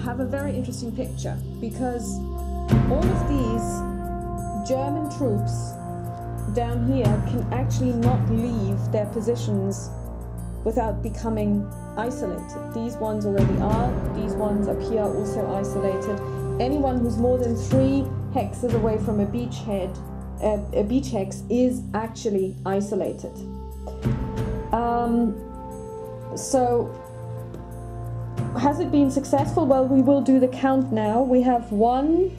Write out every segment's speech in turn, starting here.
have a very interesting picture, because all of these German troops down here can actually not leave their positions without becoming isolated. These ones already are, these ones up here are also isolated. Anyone who's more than 3 hexes away from a beach hex is actually isolated. So has it been successful? Well, we will do the count now. We have 1,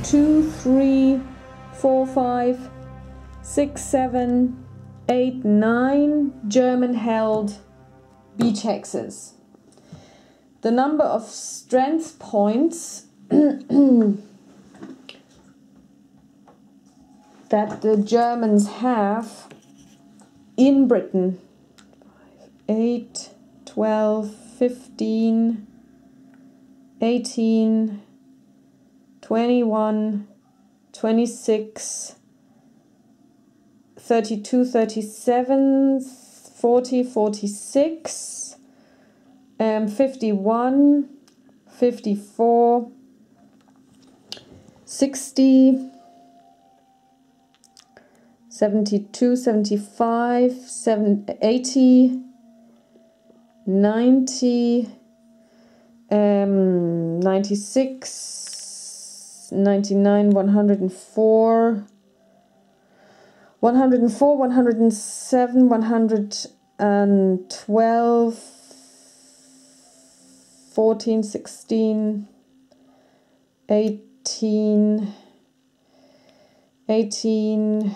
2, 3, 4, 5, 6, 7, 8, 9 German-held beach hexes. The number of strength points that the Germans have in Britain: 8, 12, 15, 18, 21, 26, 32, 37, 40, 46, 51, 54, 60, 72, 75, 80, 90, 96, 99, 104, 104, 107, 112, 14, 16, 18, 18,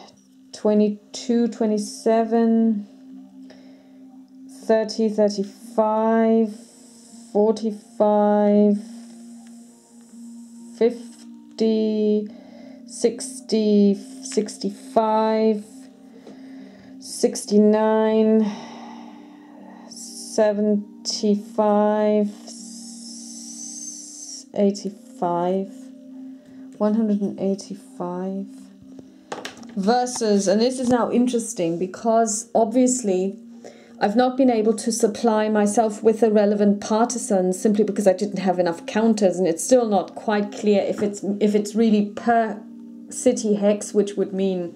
22, 27, 30, 35, 45, 50, 60, 65, 69, 75, 85, 185 versus, and this is now interesting because obviously I've not been able to supply myself with the relevant partisans simply because I didn't have enough counters, and it's still not quite clear if it's really per city hex, which would mean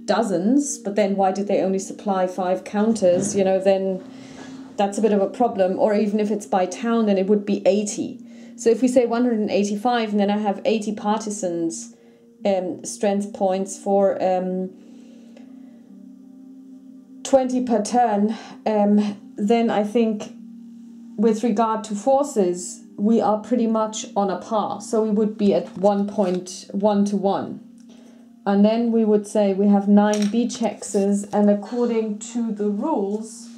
dozens, but then why did they only supply 5 counters? You know, then that's a bit of a problem. Or even if it's by town, then it would be 80. So if we say 185 and then I have 80 partisans strength points for 20 per turn, then I think with regard to forces we are pretty much on a par. So we would be at 1.1 to 1. And then we would say we have 9 beach hexes, and according to the rules,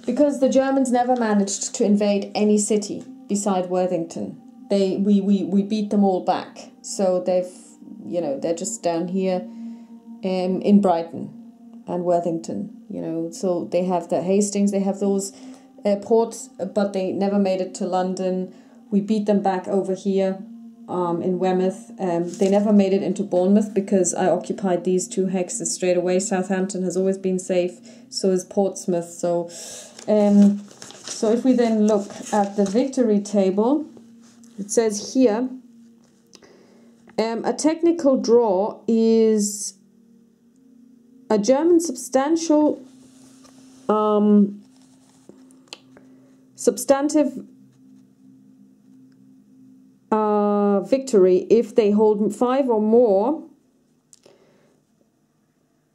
because the Germans never managed to invade any city beside Worthington, we beat them all back. So they've, you know, they're just down here in Brighton and Worthington, you know. So they have the Hastings, they have those ports, but they never made it to London. We beat them back over here in Weymouth. They never made it into Bournemouth because I occupied these 2 hexes straight away. Southampton has always been safe, so is Portsmouth. So if we then look at the victory table, it says here, a technical draw is a German substantive victory if they hold 5 or more,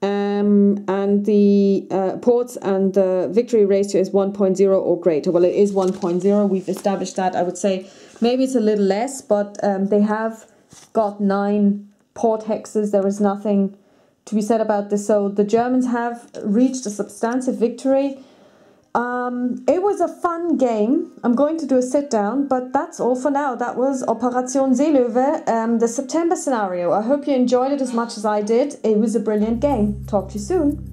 and the ports, and the victory ratio is 1.0 or greater. Well, it is 1.0. We've established that. I would say maybe it's a little less, but they have got 9 port hexes. There is nothing to be said about this. So the Germans have reached a substantive victory. It was a fun game. I'm going to do a sit down, but that's all for now. That was Operation Seelöwe, the September scenario. I hope you enjoyed it as much as I did. It was a brilliant game. Talk to you soon.